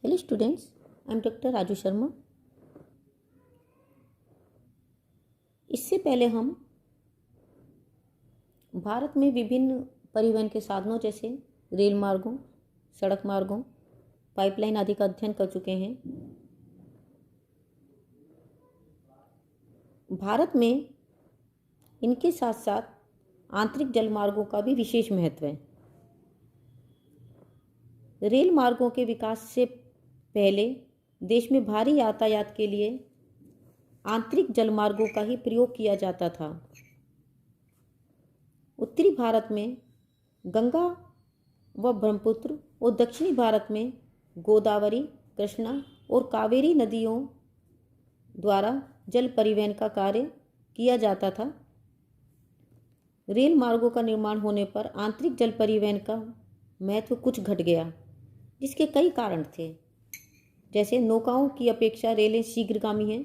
Hello students, I am doctor Raju Sharma. इससे पहले हम भारत में विभिन्न परिवहन के साधनों जैसे रेल मार्गों, सड़क मार्गों, पाइपलाइन आदि का अध्ययन कर चुके हैं। भारत में इनके साथ साथ आंतरिक जल मार्गों का भी विशेष महत्व है। रेल मार्गों के विकास से पहले देश में भारी यातायात के लिए आंतरिक जल मार्गों का ही प्रयोग किया जाता था। उत्तरी भारत में गंगा व ब्रह्मपुत्र और दक्षिणी भारत में गोदावरी, कृष्णा और कावेरी नदियों द्वारा जल परिवहन का कार्य किया जाता था। रेल मार्गों का निर्माण होने पर आंतरिक जल परिवहन का महत्व कुछ घट गया, जिसके कई कारण थे। जैसे नौकाओं की अपेक्षा रेलें शीघ्रगामी हैं,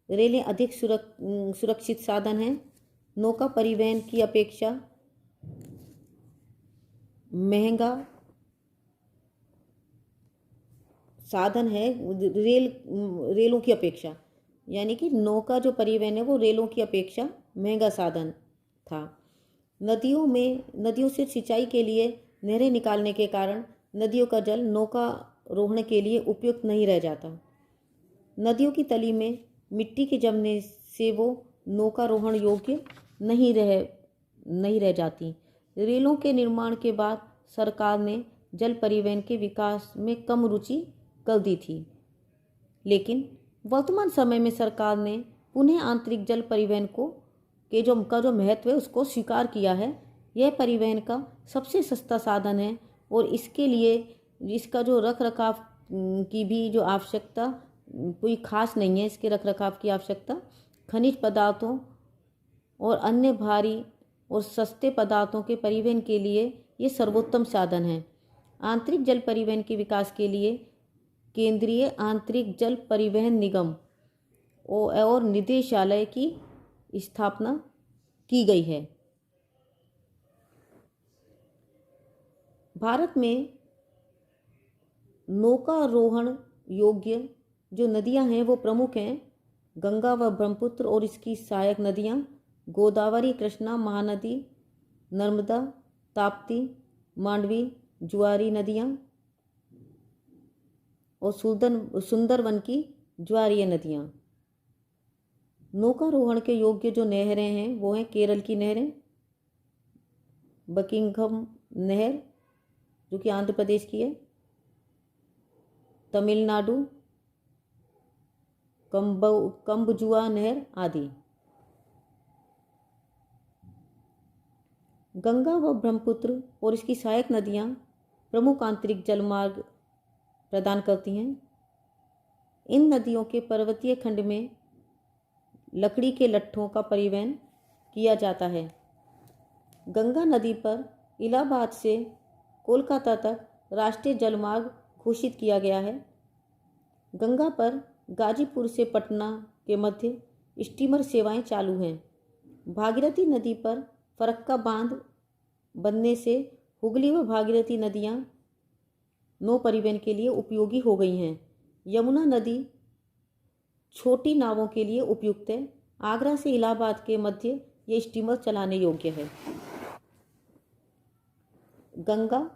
रेलें अधिक सुरक्षित साधन हैं। नौका परिवहन की अपेक्षा महंगा साधन है रेलों की अपेक्षा, यानी कि नौका जो परिवहन है वो रेलों की अपेक्षा महंगा साधन था। नदियों से सिंचाई के लिए नहरें निकालने के कारण नदियों का जल नौका रोहण के लिए उपयुक्त नहीं रह जाता। नदियों की तली में मिट्टी के जमने से वो नौका रोहण योग्य नहीं रह जाती। रेलों के निर्माण के बाद सरकार ने जल परिवहन के विकास में कम रुचि कर दी थी, लेकिन वर्तमान समय में सरकार ने पुनः आंतरिक जल परिवहन का जो महत्व है उसको स्वीकार किया है। यह परिवहन का सबसे सस्ता साधन है और इसके लिए इसका जो रख रखाव की भी जो आवश्यकता कोई खास नहीं है। इसके रख रखाव की आवश्यकता खनिज पदार्थों और अन्य भारी और सस्ते पदार्थों के परिवहन के लिए ये सर्वोत्तम साधन है। आंतरिक जल परिवहन के विकास के लिए केंद्रीय आंतरिक जल परिवहन निगम और निदेशालय की स्थापना की गई है। भारत में नौकारोहण योग्य जो नदियां हैं वो प्रमुख हैं गंगा व ब्रह्मपुत्र और इसकी सहायक नदियां गोदावरी, कृष्णा, महानदी, नर्मदा, ताप्ती, मांडवी, जुआरी नदियां और सुंदरवन की ज्वारीय नदियां। नौकारोहण के योग्य जो नहरें हैं वो हैं केरल की नहरें, बकिंघम नहर जो कि आंध्र प्रदेश की है, तमिलनाडु कंबजुआ नहर आदि। गंगा व ब्रह्मपुत्र और इसकी सहायक नदियां प्रमुख आंतरिक जलमार्ग प्रदान करती हैं। इन नदियों के पर्वतीय खंड में लकड़ी के लट्ठों का परिवहन किया जाता है। गंगा नदी पर इलाहाबाद से कोलकाता तक राष्ट्रीय जलमार्ग घोषित किया गया है। गंगा पर गाजीपुर से पटना के मध्य स्टीमर सेवाएं चालू हैं। भागीरथी नदी पर फरक्का बांध बनने से हुगली व भागीरथी नदियां नौ परिवहन के लिए उपयोगी हो गई हैं। यमुना नदी छोटी नावों के लिए उपयुक्त है। आगरा से इलाहाबाद के मध्य ये स्टीमर चलाने योग्य है। गंगा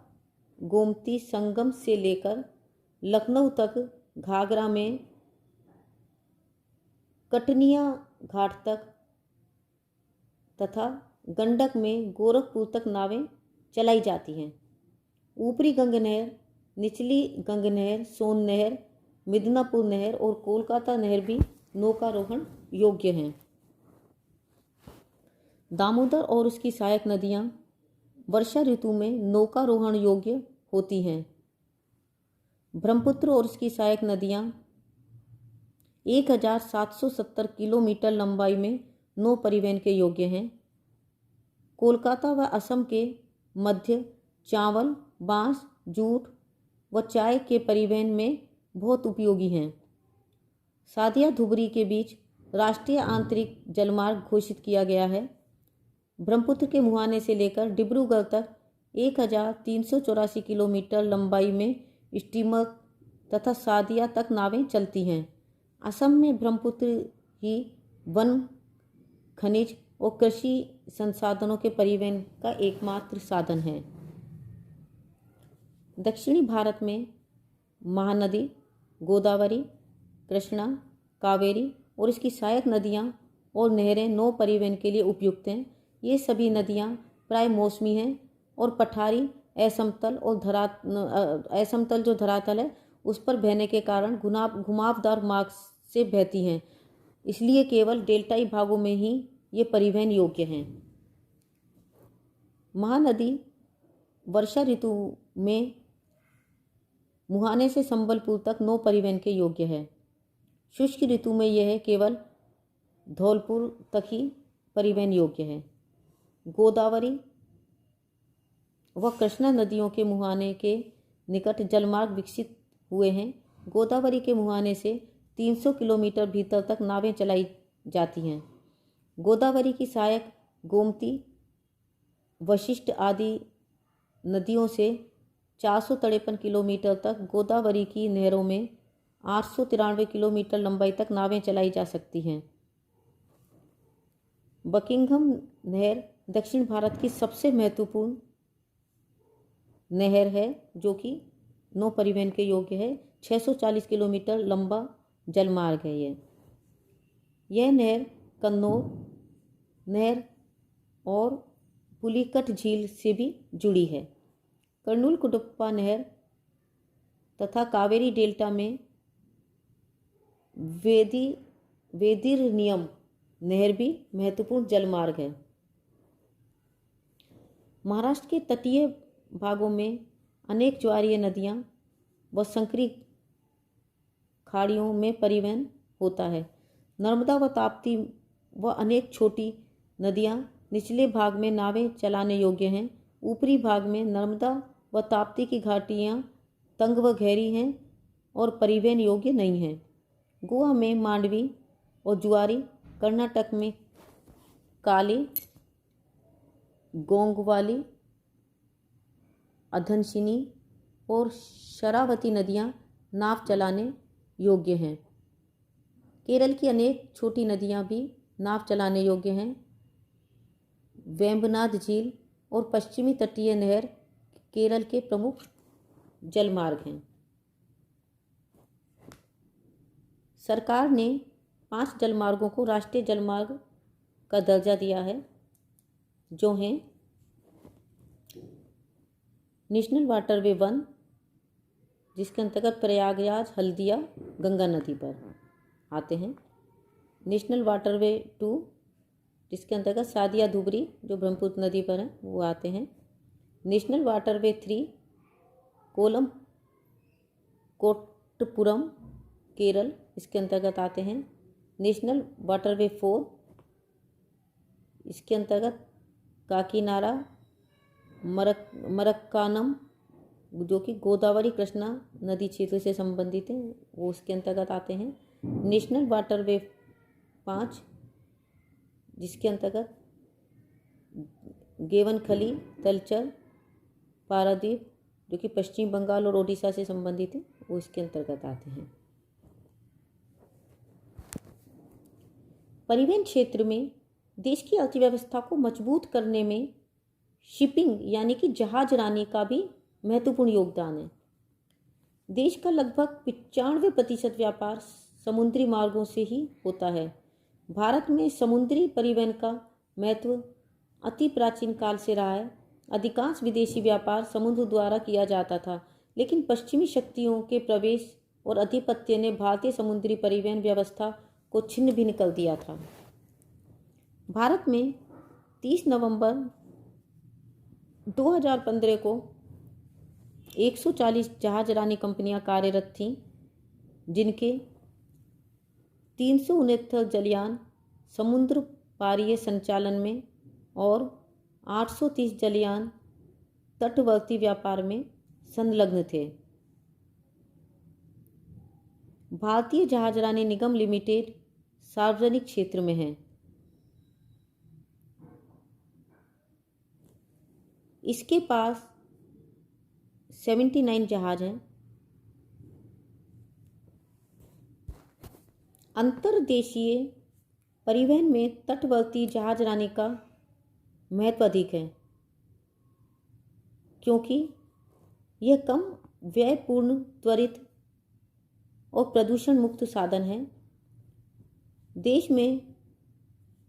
गोमती संगम से लेकर लखनऊ तक घाघरा में कटनिया घाट तक तथा गंडक में गोरखपुर तक नावें चलाई जाती हैं। ऊपरी गंग नहर, निचली गंग नहर, सोन नहर, मिदनापुर नहर और कोलकाता नहर भी नौकारोहण योग्य हैं। दामोदर और उसकी सहायक नदियां वर्षा ऋतु में नौकारोहण योग्य होती हैं। ब्रह्मपुत्र और उसकी सहायक नदियां 1770 किलोमीटर लंबाई में नौ परिवहन के योग्य हैं। कोलकाता व असम के मध्य चावल, बांस, जूट व चाय के परिवहन में बहुत उपयोगी हैं। सादिया धुबरी के बीच राष्ट्रीय आंतरिक जलमार्ग घोषित किया गया है। ब्रह्मपुत्र के मुहाने से लेकर डिब्रूगढ़ तक 1384 किलोमीटर लंबाई में स्टीमर तथा सादिया तक नावें चलती हैं। असम में ब्रह्मपुत्र ही वन, खनिज और कृषि संसाधनों के परिवहन का एकमात्र साधन है। दक्षिणी भारत में महानदी गोदावरी, कृष्णा, कावेरी और इसकी सहायक नदियाँ और नहरें नौ परिवहन के लिए उपयुक्त हैं। ये सभी नदियाँ प्राय मौसमी हैं और पठारी, असमतल जो धरातल है उस पर बहने के कारण घुमावदार मार्ग से बहती हैं, इसलिए केवल डेल्टाई भागों में ही ये परिवहन योग्य हैं। महानदी वर्षा ऋतु में मुहाने से संबलपुर तक नौ परिवहन के योग्य है। शुष्क ऋतु में यह केवल धौलपुर तक ही परिवहन योग्य है। गोदावरी व कृष्णा नदियों के मुहाने के निकट जलमार्ग विकसित हुए हैं। गोदावरी के मुहाने से 300 किलोमीटर भीतर तक नावें चलाई जाती हैं। गोदावरी की सहायक गोमती, वशिष्ठ आदि नदियों से 453 किलोमीटर तक, गोदावरी की नहरों में 893 किलोमीटर लंबाई तक नावें चलाई जा सकती हैं। बकिंघम नहर दक्षिण भारत की सबसे महत्वपूर्ण नहर है, जो कि नौ परिवहन के योग्य है। 640 किलोमीटर लंबा जलमार्ग है यह नहर कन्नौज नहर और पुलिकट झील से भी जुड़ी है। कर्नूल कुडप्पा नहर तथा कावेरी डेल्टा में वेदिरनियम नहर भी महत्वपूर्ण जलमार्ग है। महाराष्ट्र के तटीय भागों में अनेक ज्वारीय नदियाँ व संकरी खाड़ियों में परिवहन होता है। नर्मदा व ताप्ती व अनेक छोटी नदियाँ निचले भाग में नावें चलाने योग्य हैं। ऊपरी भाग में नर्मदा व ताप्ती की घाटियाँ तंग व गहरी हैं और परिवहन योग्य नहीं हैं। गोवा में मांडवी और जुआरी, कर्नाटक में काली, गोंगवाली, अधनशिनी और शरावती नदियाँ नाव चलाने योग्य हैं। केरल की अनेक छोटी नदियाँ भी नाव चलाने योग्य हैं। वेम्बनाड झील और पश्चिमी तटीय नहर केरल के प्रमुख जलमार्ग हैं। सरकार ने 5 जलमार्गों को राष्ट्रीय जलमार्ग का दर्जा दिया है, जो हैं नेशनल वाटरवे 1, जिसके अंतर्गत प्रयागराज हल्दिया गंगा नदी पर आते हैं। नेशनल वाटरवे 2, जिसके अंतर्गत सादिया धुबरी जो ब्रह्मपुत्र नदी पर है वो आते हैं। नेशनल वाटरवे 3 कोलम कोट्टपुरम केरल, इसके अंतर्गत आते हैं। नेशनल वाटरवे 4, इसके अंतर्गत काकीनाडा मरक्कानम जो कि गोदावरी कृष्णा नदी क्षेत्र से संबंधित हैं, वो उसके अंतर्गत आते हैं। नेशनल वाटरवे 5, जिसके अंतर्गत गेवनखली, तलचर, पारादीप जो कि पश्चिम बंगाल और ओडिशा से संबंधित है, वो इसके अंतर्गत आते हैं। परिवहन क्षेत्र में देश की अर्थव्यवस्था को मजबूत करने में शिपिंग यानी कि जहाजरानी का भी महत्वपूर्ण योगदान है। देश का लगभग 95% व्यापार समुद्री मार्गों से ही होता है। भारत में समुद्री परिवहन का महत्व अति प्राचीन काल से रहा है। अधिकांश विदेशी व्यापार समुद्र द्वारा किया जाता था, लेकिन पश्चिमी शक्तियों के प्रवेश और आधिपत्य ने भारतीय समुद्री परिवहन व्यवस्था को छिन्न भिन्न कर दिया था। भारत में 30 नवंबर 2015 को 140 जहाजरानी कंपनियां कार्यरत थीं, जिनके 369 जलयान समुद्र पारीय संचालन में और 830 जलयान तटवर्ती व्यापार में संलग्न थे। भारतीय जहाजरानी निगम लिमिटेड सार्वजनिक क्षेत्र में है। इसके पास 79 जहाज हैं। अंतर्देशीय परिवहन में तटवर्ती जहाजरानी का महत्व अधिक है, क्योंकि यह कम व्ययपूर्ण, त्वरित और प्रदूषण मुक्त साधन है। देश में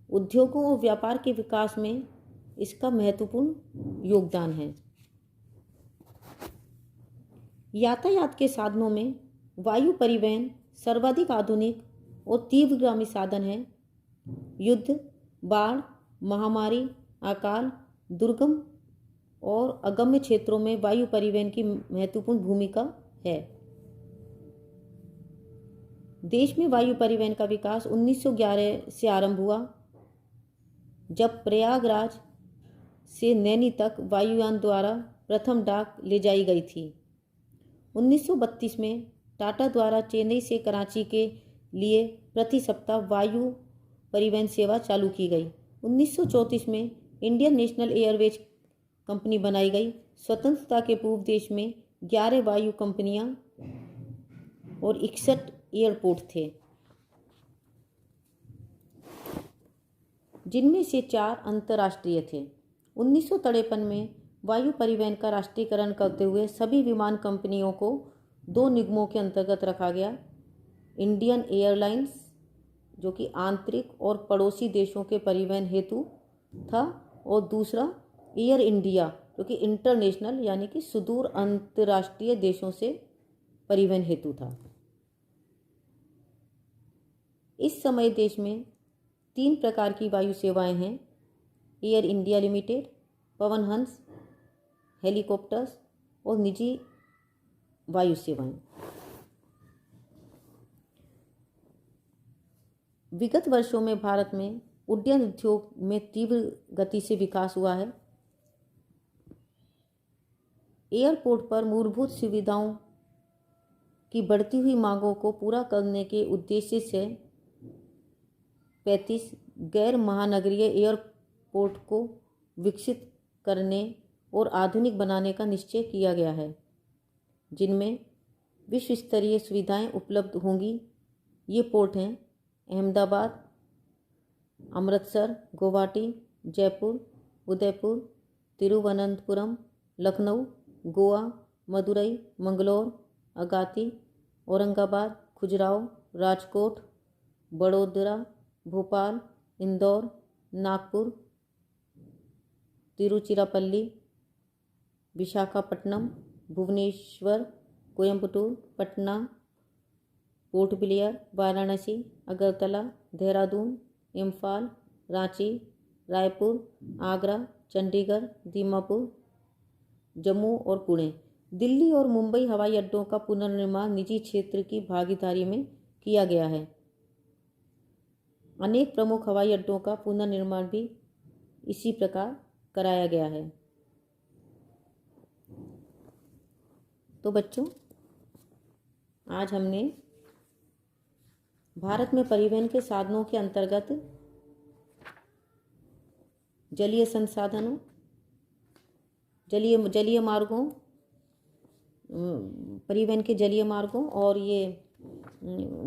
उद्योगों और व्यापार के विकास में इसका महत्वपूर्ण योगदान है। यातायात के साधनों में वायु परिवहन सर्वाधिक आधुनिक और तीव्रगामी साधन है। युद्ध, बाढ़, महामारी, अकाल, दुर्गम और अगम्य क्षेत्रों में वायु परिवहन की महत्वपूर्ण भूमिका है। देश में वायु परिवहन का विकास 1911 से आरंभ हुआ, जब प्रयागराज से नैनी तक वायुयान द्वारा प्रथम डाक ले जाई गई थी। 1932 में टाटा द्वारा चेन्नई से कराची के लिए प्रति सप्ताह वायु परिवहन सेवा चालू की गई। 1934 में इंडियन नेशनल एयरवेज कंपनी बनाई गई। स्वतंत्रता के पूर्व देश में 11 वायु कंपनियां और 61 एयरपोर्ट थे, जिनमें से 4 अंतर्राष्ट्रीय थे। 1953 में वायु परिवहन का राष्ट्रीयकरण करते हुए सभी विमान कंपनियों को 2 निगमों के अंतर्गत रखा गया। इंडियन एयरलाइंस, जो कि आंतरिक और पड़ोसी देशों के परिवहन हेतु था, और दूसरा एयर इंडिया, जो कि इंटरनेशनल यानी कि सुदूर अंतर्राष्ट्रीय देशों से परिवहन हेतु था। इस समय देश में 3 प्रकार की वायु सेवाएं हैं: air India limited, Pawan Hans helicopters और निजी वायु सेवाएं। विगत वर्षों में भारत में उड्डयन उद्योग में तीव्र गति से विकास हुआ है। एयरपोर्ट पर मूलभूत सुविधाओं की बढ़ती हुई मांगों को पूरा करने के उद्देश्य से 35 गैर महानगरीय एयरपोर्ट को विकसित करने और आधुनिक बनाने का निश्चय किया गया है, जिनमें विश्व स्तरीय सुविधाएं उपलब्ध होंगी। ये पोर्ट हैं अहमदाबाद, अमृतसर, गुवाहाटी, जयपुर, उदयपुर, तिरुवनंतपुरम, लखनऊ, गोवा, मदुरई, मंगलौर, अगाती, औरंगाबाद, खजुराहो, राजकोट, बड़ोदरा, भोपाल, इंदौर, नागपुर, तिरुचिरापल्ली, विशाखापट्टनम, भुवनेश्वर, कोयम्बटूर, पटना, पोर्ट ब्लेयर, वाराणसी, अगरतला, देहरादून, इम्फाल, रांची, रायपुर, आगरा, चंडीगढ़, दीमापुर, जम्मू और पुणे। दिल्ली और मुंबई हवाई अड्डों का पुनर्निर्माण निजी क्षेत्र की भागीदारी में किया गया है। अनेक प्रमुख हवाई अड्डों का पुनर्निर्माण भी इसी प्रकार कराया गया है। तो बच्चों, आज हमने भारत में परिवहन के साधनों के अंतर्गत जलीय संसाधनों, जलीय मार्गों, परिवहन के जलीय मार्गों और ये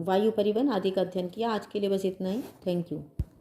वायु परिवहन आदि का अध्ययन किया। आज के लिए बस इतना ही। Thank you.